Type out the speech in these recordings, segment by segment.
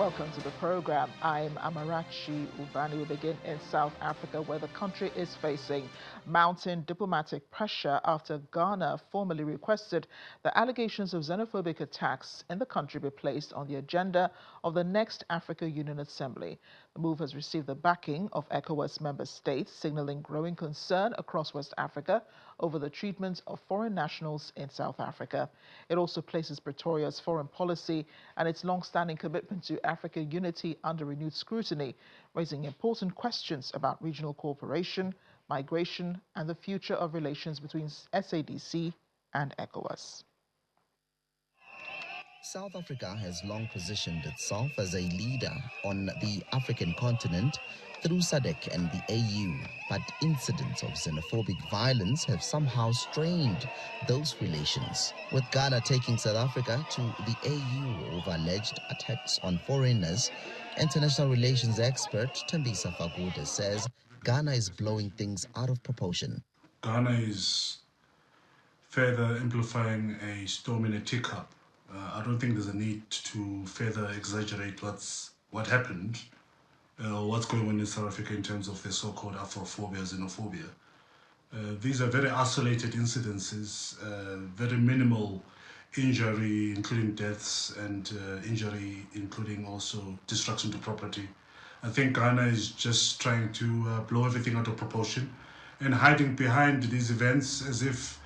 Welcome to the program. I'm Amarachi Ubani. We begin in South Africa, where the country is facing mounting diplomatic pressure after Ghana formally requested the allegations of xenophobic attacks in the country be placed on the agenda of the next Africa Union Assembly. The move has received the backing of ECOWAS member states, signaling growing concern across West Africa over the treatment of foreign nationals in South Africa. It also places Pretoria's foreign policy and its long-standing commitment to African unity under renewed scrutiny, raising important questions about regional cooperation, migration, and the future of relations between SADC and ECOWAS. South Africa has long positioned itself as a leader on the African continent through SADC and the AU, but incidents of xenophobic violence have somehow strained those relations, with Ghana taking South Africa to the AU over alleged attacks on foreigners. International relations expert Thembisa Fagude says Ghana is blowing things out of proportion. Ghana is further amplifying a storm in a teacup. I don't think there's a need to further exaggerate what happened, what's going on in South Africa in terms of the so-called Afrophobia, xenophobia. These are very isolated incidences, very minimal injury, including deaths, and injury, including also destruction to property. I think Ghana is just trying to blow everything out of proportion and hiding behind these events as if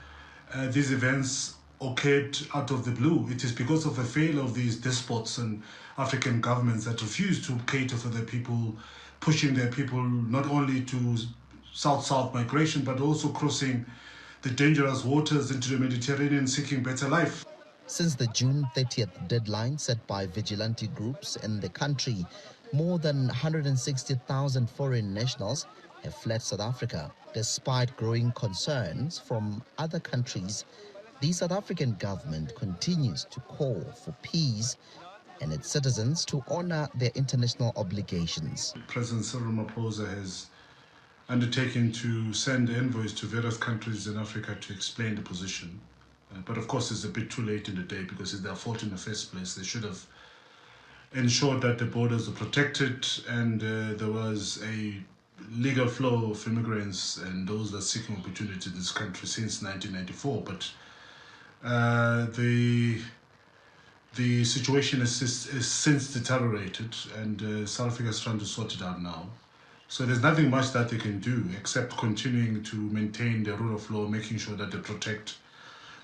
these events occurred out of the blue. It is because of the failure of these despots and African governments that refuse to cater for their people, pushing their people not only to south-south migration, but also crossing the dangerous waters into the Mediterranean seeking better life. Since the June 30th deadline set by vigilante groups in the country, more than 160,000 foreign nationals have fled South Africa. Despite growing concerns from other countries, the South African government continues to call for peace and its citizens to honor their international obligations. President Ramaphosa has undertaken to send envoys to various countries in Africa to explain the position. But of course, it's a bit too late in the day because it's their fault in the first place. They should have ensured that the borders were protected and there was a legal flow of immigrants and those that are seeking opportunity in this country since 1994. But the situation has since deteriorated, and South Africa is trying to sort it out now. So there's nothing much that they can do except continuing to maintain the rule of law, making sure that they protect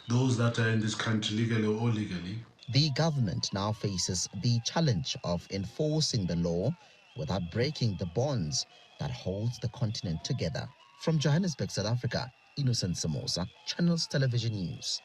those that are in this country legally or illegally. The government now faces the challenge of enforcing the law without breaking the bonds that holds the continent together. From Johannesburg, South Africa, Innocent Samosa, Channels Television News.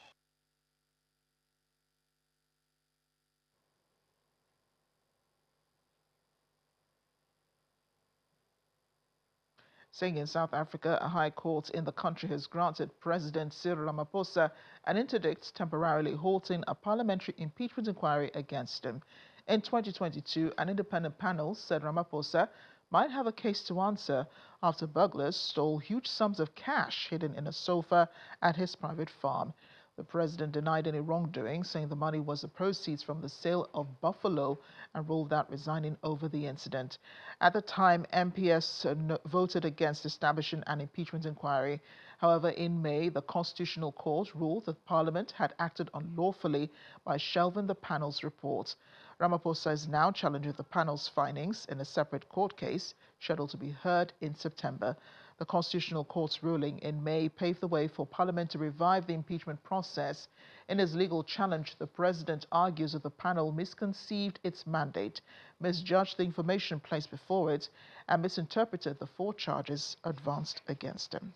Staying in South Africa, a high court in the country has granted President Cyril Ramaphosa an interdict temporarily halting a parliamentary impeachment inquiry against him. In 2022, an independent panel said Ramaphosa might have a case to answer after burglars stole huge sums of cash hidden in a sofa at his private farm. The president denied any wrongdoing, saying the money was the proceeds from the sale of buffalo and ruled out resigning over the incident. At the time, MPs voted against establishing an impeachment inquiry. However, in May, the Constitutional Court ruled that Parliament had acted unlawfully by shelving the panel's report. Ramaphosa is now challenging the panel's findings in a separate court case scheduled to be heard in September. The Constitutional Court's ruling in May paved the way for Parliament to revive the impeachment process. In his legal challenge, the president argues that the panel misconceived its mandate, misjudged the information placed before it, and misinterpreted the 4 charges advanced against him.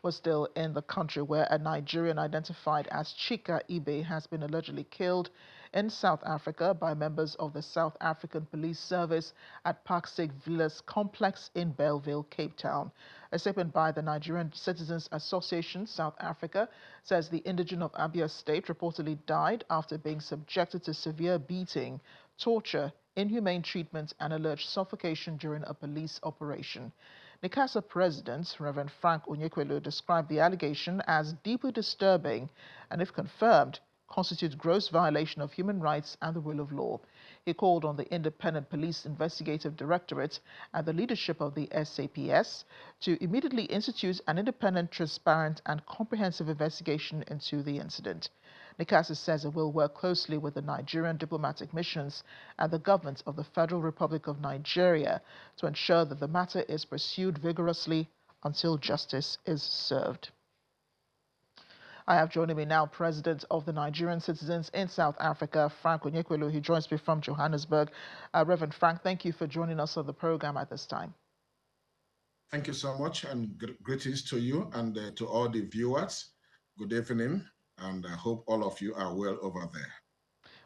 We're still in the country, where a Nigerian identified as Chika Ibe has been allegedly killed in South Africa by members of the South African Police Service at Parksig Villas complex in Belleville, Cape Town. A statement by the Nigerian Citizens Association South Africa says the indigene of Abia State reportedly died after being subjected to severe beating, torture, inhumane treatment, and alleged suffocation during a police operation. NICASA President Reverend Frank Onyekwelu described the allegation as deeply disturbing and, if confirmed, constitute gross violation of human rights and the rule of law. He called on the Independent Police Investigative Directorate and the leadership of the SAPS to immediately institute an independent, transparent, and comprehensive investigation into the incident. Nikasa says it will work closely with the Nigerian diplomatic missions and the government of the Federal Republic of Nigeria to ensure that the matter is pursued vigorously until justice is served. I have joining me now President of the Nigerian Citizens in South Africa, Frank Onyekwelu. He joins me from Johannesburg. Reverend Frank, thank you for joining us on the program at this time. Thank you so much, and greetings to you and to all the viewers. Good evening, and I hope all of you are well over there.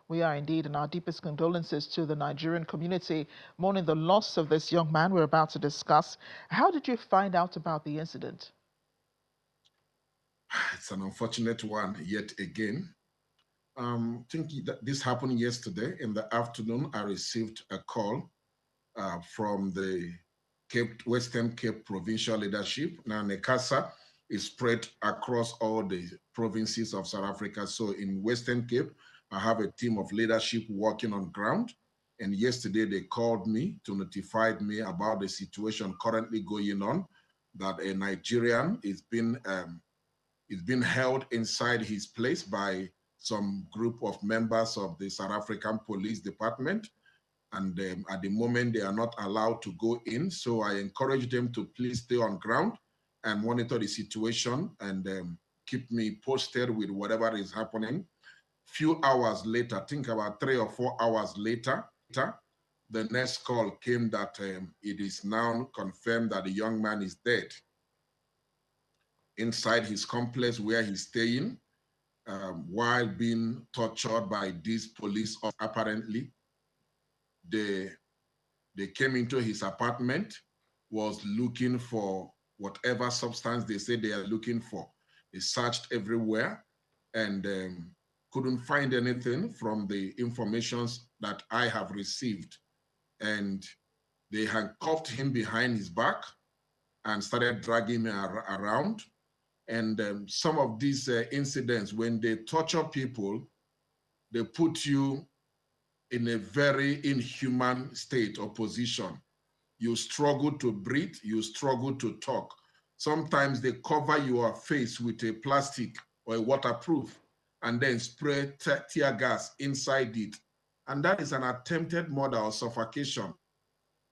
We are indeed, and our deepest condolences to the Nigerian community mourning the loss of this young man we're about to discuss. How did you find out about the incident? It's an unfortunate one yet again. I think that this happened yesterday in the afternoon. I received a call from the Western Cape provincial leadership. Now, NECASA is spread across all the provinces of South Africa. So in Western Cape, I have a team of leadership working on ground. And yesterday they called me to notify me about the situation currently going on, that a Nigerian is being held inside his place by some group of members of the South African Police Department. And at the moment, they are not allowed to go in. So I encourage them to please stay on ground and monitor the situation and keep me posted with whatever is happening. Few hours later, I think about 3 or 4 hours later, the next call came that it is now confirmed that the young man is dead inside his complex where he's staying, while being tortured by these police. Apparently, they came into his apartment, was looking for whatever substance they say they are looking for. They searched everywhere and couldn't find anything from the informations that I have received. And they handcuffed him behind his back and started dragging him around. And some of these incidents, when they torture people, they put you in a very inhuman state or position. You struggle to breathe, you struggle to talk. Sometimes they cover your face with a plastic or a waterproof and then spray tear gas inside it. And that is an attempted murder or suffocation.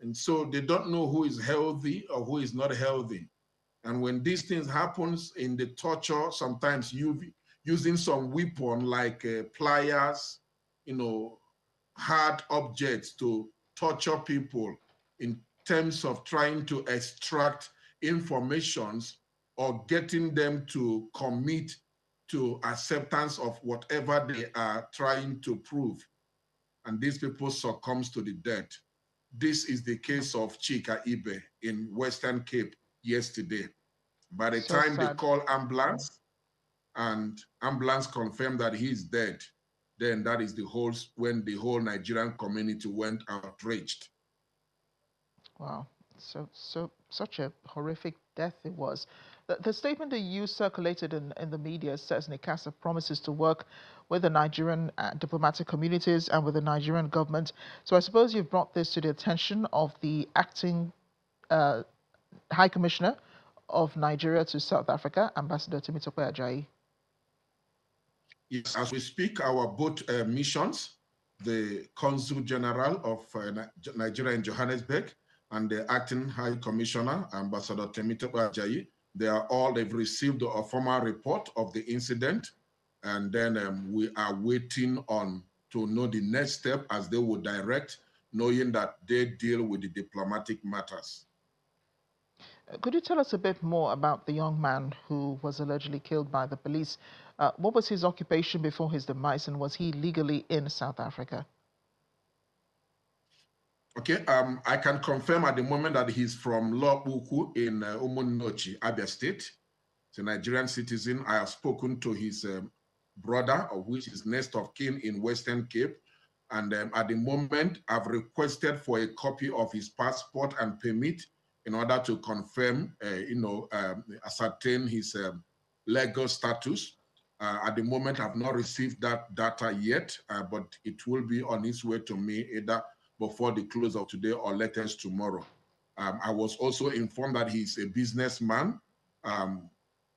And so they don't know who is healthy or who is not healthy. And when these things happens in the torture, sometimes using some weapon like pliers, hard objects to torture people in terms of trying to extract informations or getting them to commit to acceptance of whatever they are trying to prove. And these people succumbs to the death. This is the case of Chika Ibe in Western Cape yesterday. By the time they call ambulance and ambulance confirmed that he's dead, then that is when the whole Nigerian community went outraged. Wow, such a horrific death it was. The statement that you circulated in the media says NICASA promises to work with the Nigerian diplomatic communities and with the Nigerian government. So I suppose you've brought this to the attention of the acting High Commissioner of Nigeria to South Africa, Ambassador Temitope Ajayi. Yes, as we speak, our both missions, the Consul General of Nigeria in Johannesburg and the Acting High Commissioner, Ambassador Temitope Ajayi, they've received a formal report of the incident, and then we are waiting to know the next step as they will direct, knowing that they deal with the diplomatic matters. Could you tell us a bit more about the young man who was allegedly killed by the police? What was his occupation before his demise, and was he legally in South Africa? Okay, I can confirm at the moment that he's from Lobuku in Umunnochi, Abia State. He's a Nigerian citizen. I have spoken to his brother, of which is next of kin in Western Cape. And at the moment, I've requested for a copy of his passport and permit in order to confirm, ascertain his legal status. At the moment, I've not received that data yet, but it will be on its way to me either before the close of today or latest tomorrow. I was also informed that he's a businessman,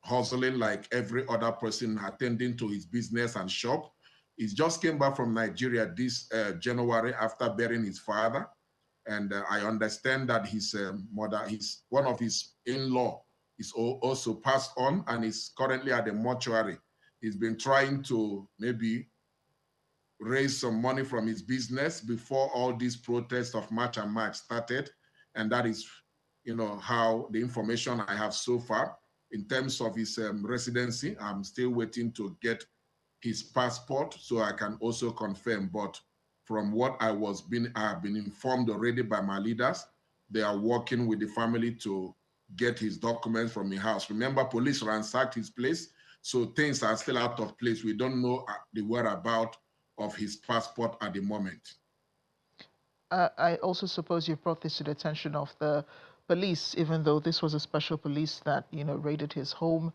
hustling like every other person, attending to his business and shop. He just came back from Nigeria this January after burying his father. And I understand that his mother, one of his in-law is also passed on and is currently at the mortuary. He's been trying to maybe raise some money from his business before all these protests of March and March started. And that is, how the information I have so far. In terms of his residency, I'm still waiting to get his passport so I can also confirm. But from what I have been informed already by my leaders, they are working with the family to get his documents from the house. Remember, police ransacked his place, so things are still out of place. We don't know the whereabouts of his passport at the moment. I also suppose you brought this to the attention of the police, even though this was a special police that, raided his home.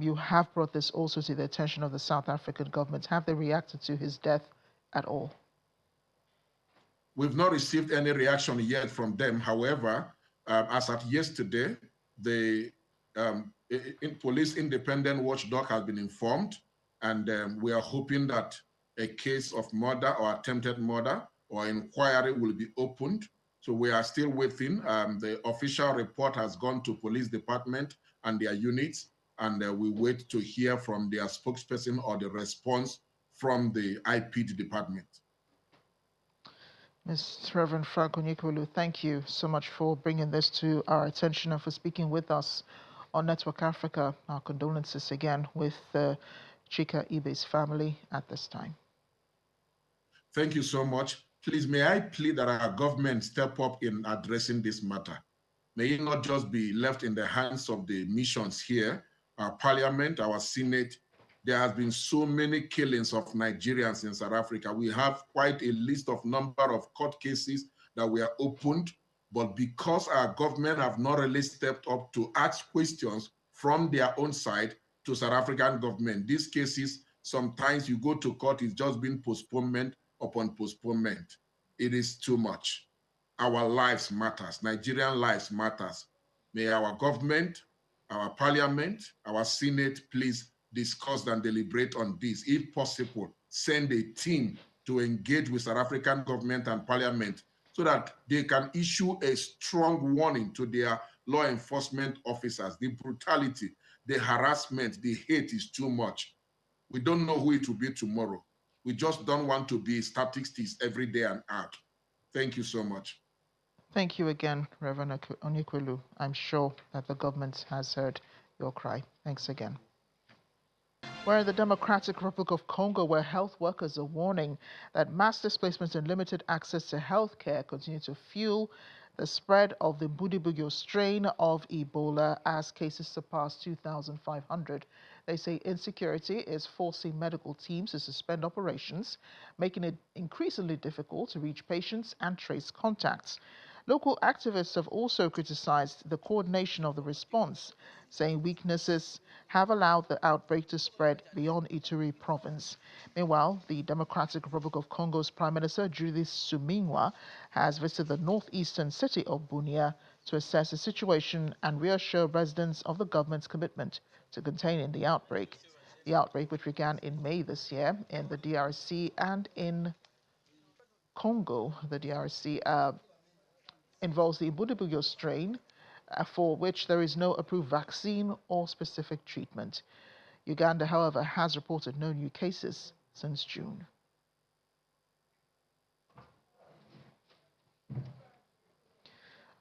You have brought this also to the attention of the South African government. Have they reacted to his death at all? We've not received any reaction yet from them. However, as of yesterday, the police independent watchdog has been informed, and we are hoping that a case of murder or attempted murder or inquiry will be opened. So we are still waiting. The official report has gone to police department and their units, and we wait to hear from their spokesperson or the response from the IPD department. Ms. Reverend Frank Onyekolu, thank you so much for bringing this to our attention and for speaking with us on Network Africa. Our condolences again with Chika Ibe's family at this time. Thank you so much. Please, may I plead that our government step up in addressing this matter. May it not just be left in the hands of the missions here, our parliament, our Senate. There has been so many killings of Nigerians in South Africa. We have quite a list of number of court cases that were opened, but because our government have not really stepped up to ask questions from their own side to South African government, these cases, sometimes you go to court, it's just been postponement upon postponement. It is too much. Our lives matters. Nigerian lives matters. May our government, our parliament, our Senate, please discuss and deliberate on this. If possible, send a team to engage with South African government and parliament so that they can issue a strong warning to their law enforcement officers. The brutality, the harassment, the hate is too much. We don't know who it will be tomorrow. We just don't want to be statistics every day and out. Thank you so much. Thank you again, Reverend Onyekolu. I'm sure that the government has heard your cry. Thanks again. We're in the Democratic Republic of Congo, where health workers are warning that mass displacement and limited access to health care continue to fuel the spread of the Budibugyo strain of Ebola as cases surpass 2,500. They say insecurity is forcing medical teams to suspend operations, making it increasingly difficult to reach patients and trace contacts. Local activists have also criticized the coordination of the response, saying weaknesses have allowed the outbreak to spread beyond Ituri province. Meanwhile, the Democratic Republic of Congo's Prime Minister Judith Suminwa has visited the northeastern city of Bunia to assess the situation and reassure residents of the government's commitment to containing the outbreak. The outbreak, which began in May this year in the DRC and in Congo, the DRC, involves the Budibugyo strain, for which there is no approved vaccine or specific treatment. Uganda, however, has reported no new cases since June.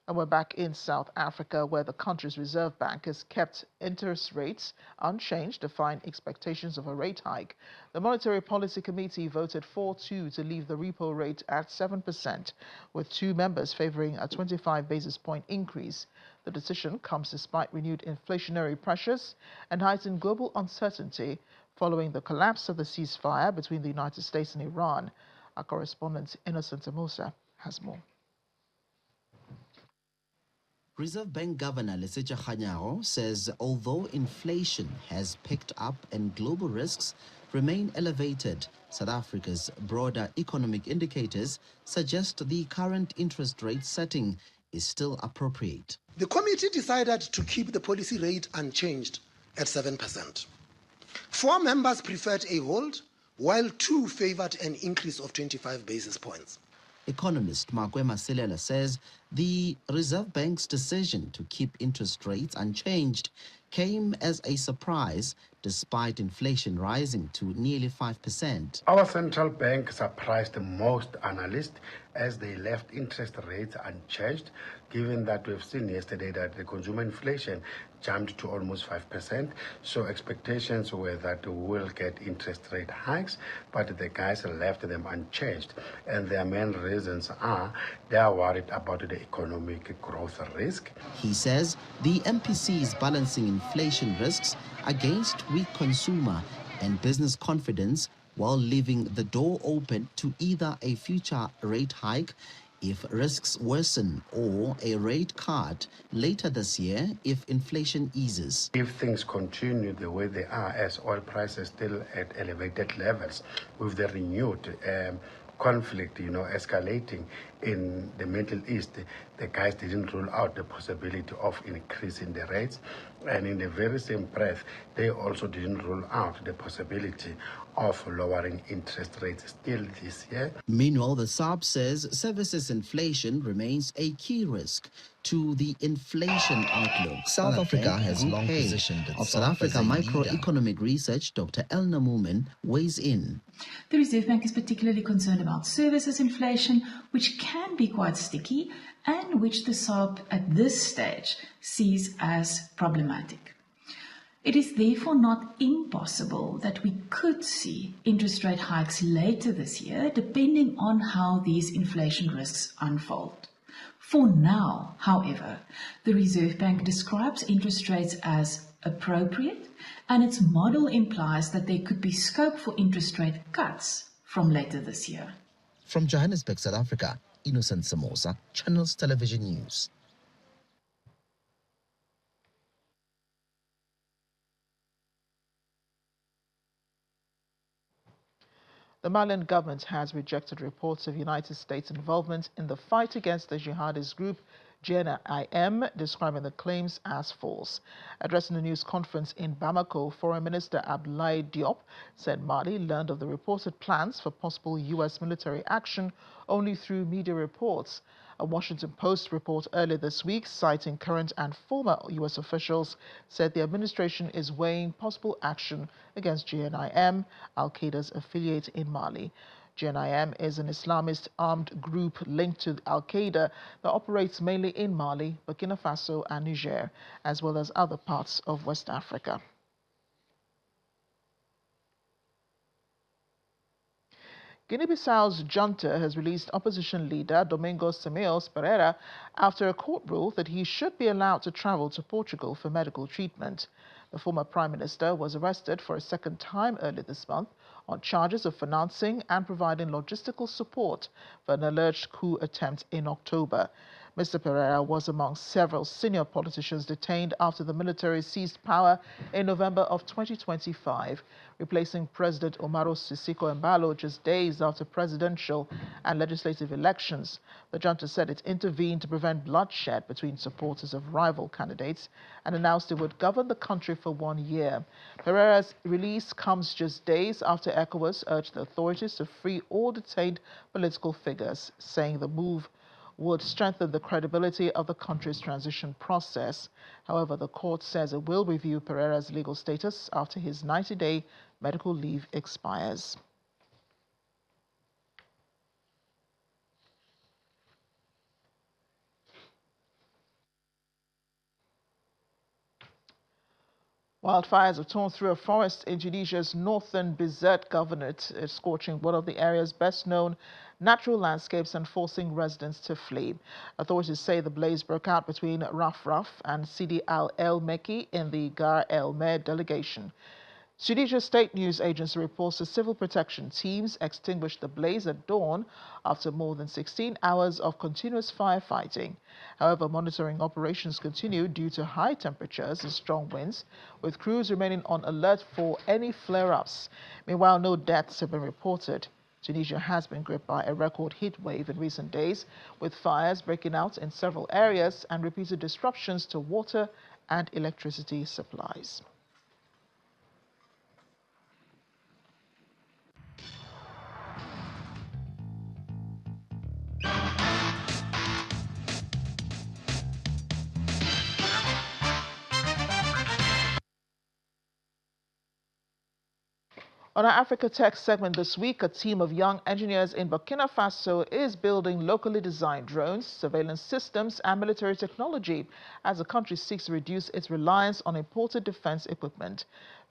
And we're back in South Africa, where the country's Reserve Bank has kept interest rates unchanged, defying expectations of a rate hike. The Monetary Policy Committee voted 4-2 to leave the repo rate at 7%, with 2 members favoring a 25 basis point increase. The decision comes despite renewed inflationary pressures and heightened global uncertainty following the collapse of the ceasefire between the United States and Iran. Our correspondent Innocent Amusa has more. Reserve Bank Governor Lesetja Kganyago says although inflation has picked up and global risks remain elevated, South Africa's broader economic indicators suggest the current interest rate setting is still appropriate. The committee decided to keep the policy rate unchanged at 7%. 4 members preferred a hold, while 2 favored an increase of 25 basis points. Economist Makwema Silela says the Reserve Bank's decision to keep interest rates unchanged came as a surprise despite inflation rising to nearly 5%. Our central bank surprised most analysts as they left interest rates unchanged, given that we've seen yesterday that the consumer inflation jumped to almost 5%. So expectations were that we'll get interest rate hikes, but the guys left them unchanged. And their main reasons are they are worried about the economic growth risk. He says the MPC is balancing inflation risks against weak consumer and business confidence while leaving the door open to either a future rate hike if risks worsen or a rate cut later this year if inflation eases. If things continue the way they are, as oil prices still at elevated levels, with the renewed conflict, escalating in the Middle East, the guys didn't rule out the possibility of increasing the rates. And in the very same breath, they also didn't rule out the possibility of lowering interest rates still this year. Meanwhile, the SARB says services inflation remains a key risk to the inflation outlook. South Africa has long positioned itself of South Africa Microeconomic Research, Dr. Elna Moomen, weighs in. The Reserve Bank is particularly concerned about services inflation, which can be quite sticky and which the SARB at this stage sees as problematic. It is therefore not impossible that we could see interest rate hikes later this year, depending on how these inflation risks unfold. For now, however, the Reserve Bank describes interest rates as appropriate, and its model implies that there could be scope for interest rate cuts from later this year. From Johannesburg, South Africa, Innocent Samosa, Channels Television News. The Malian government has rejected reports of United States involvement in the fight against the jihadist group GNIM, describing the claims as false. Addressing a news conference in Bamako, Foreign Minister Abdoulaye Diop said Mali learned of the reported plans for possible U.S. military action only through media reports. A Washington Post report earlier this week, citing current and former U.S. officials, said the administration is weighing possible action against GNIM, al-Qaeda's affiliate in Mali. GNIM is an Islamist armed group linked to al-Qaeda that operates mainly in Mali, Burkina Faso and Niger, as well as other parts of West Africa. Guinea-Bissau's junta has released opposition leader Domingos Simios Pereira after a court ruled that he should be allowed to travel to Portugal for medical treatment. The former prime minister was arrested for a second time earlier this month on charges of financing and providing logistical support for an alleged coup attempt in October. Mr. Pereira was among several senior politicians detained after the military seized power in November of 2025, replacing President Umaro Sissoco Embalo just days after presidential and legislative elections. The junta said it intervened to prevent bloodshed between supporters of rival candidates and announced it would govern the country for 1 year. Pereira's release comes just days after ECOWAS urged the authorities to free all detained political figures, saying the move would strengthen the credibility of the country's transition process. However, the court says it will review Pereira's legal status after his 90-day medical leave expires. Wildfires have torn through a forest in Tunisia's northern Bizerte governorate, scorching one of the area's best-known natural landscapes and forcing residents to flee. Authorities say the blaze broke out between Raf and Sidi Al El Meki in the Gar El Mer delegation. Tunisia State News Agency reports the civil protection teams extinguished the blaze at dawn after more than 16 hours of continuous firefighting. However, monitoring operations continue due to high temperatures and strong winds, with crews remaining on alert for any flare-ups. Meanwhile, no deaths have been reported. Tunisia has been gripped by a record heat wave in recent days, with fires breaking out in several areas and repeated disruptions to water and electricity supplies. On our Africa Tech segment this week, a team of young engineers in Burkina Faso is building locally designed drones, surveillance systems, and military technology as the country seeks to reduce its reliance on imported defense equipment.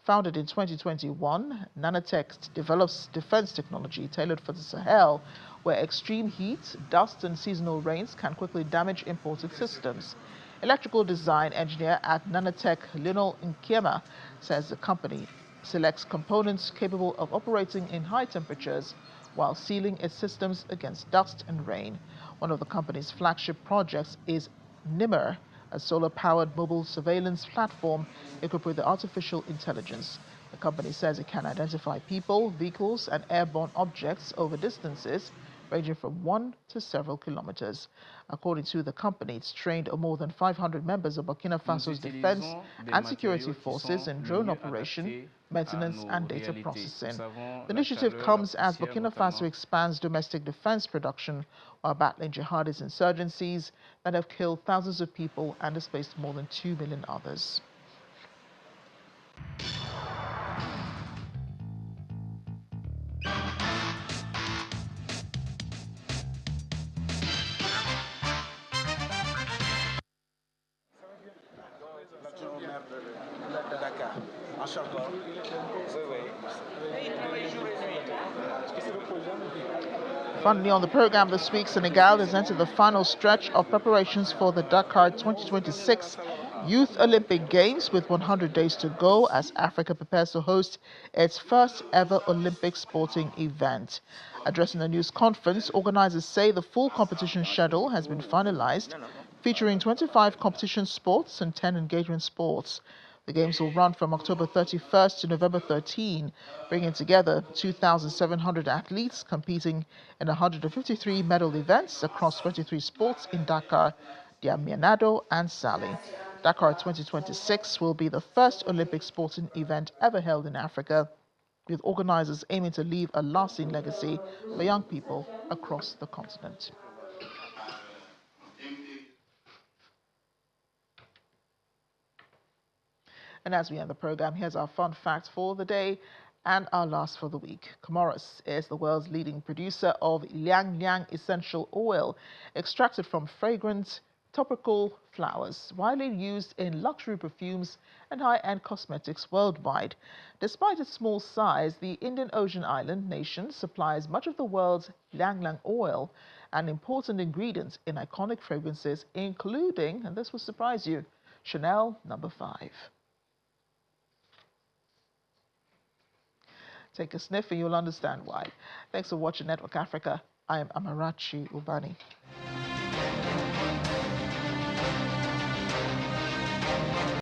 Founded in 2021, Nanotech develops defense technology tailored for the Sahel, where extreme heat, dust, and seasonal rains can quickly damage imported systems. Electrical design engineer at Nanotech, Lionel Nkiema, says the company selects components capable of operating in high temperatures while sealing its systems against dust and rain. One of the company's flagship projects is Nimmer, a solar-powered mobile surveillance platform equipped with artificial intelligence. The company says it can identify people, vehicles, and airborne objects over distances ranging from 1 to several kilometers. According to the company, it's trained more than 500 members of Burkina Faso's defense and security forces in drone operation, maintenance, and data processing. The initiative comes as Burkina Faso expands domestic defense production while battling jihadist insurgencies that have killed thousands of people and displaced more than 2 million others. Finally, on the program this week, Senegal has entered the final stretch of preparations for the Dakar 2026 Youth Olympic Games with 100 days to go as Africa prepares to host its first ever Olympic sporting event. Addressing a news conference, organizers say the full competition schedule has been finalized, featuring 25 competition sports and 10 engagement sports. The Games will run from October 31st to November 13, bringing together 2,700 athletes competing in 153 medal events across 23 sports in Dakar, Diamniadio, and Saly. Dakar 2026 will be the first Olympic sporting event ever held in Africa, with organizers aiming to leave a lasting legacy for young people across the continent. And as we end the program, here's our fun fact for the day and our last for the week. Comoros is the world's leading producer of Liang Liang essential oil, extracted from fragrant topical flowers, widely used in luxury perfumes and high-end cosmetics worldwide. Despite its small size, the Indian Ocean island nation supplies much of the world's Liang Liang oil, an important ingredient in iconic fragrances, including, and this will surprise you, Chanel No. 5. Take a sniff and you'll understand why. Thanks for watching Network Africa. I am Amarachi Ubani.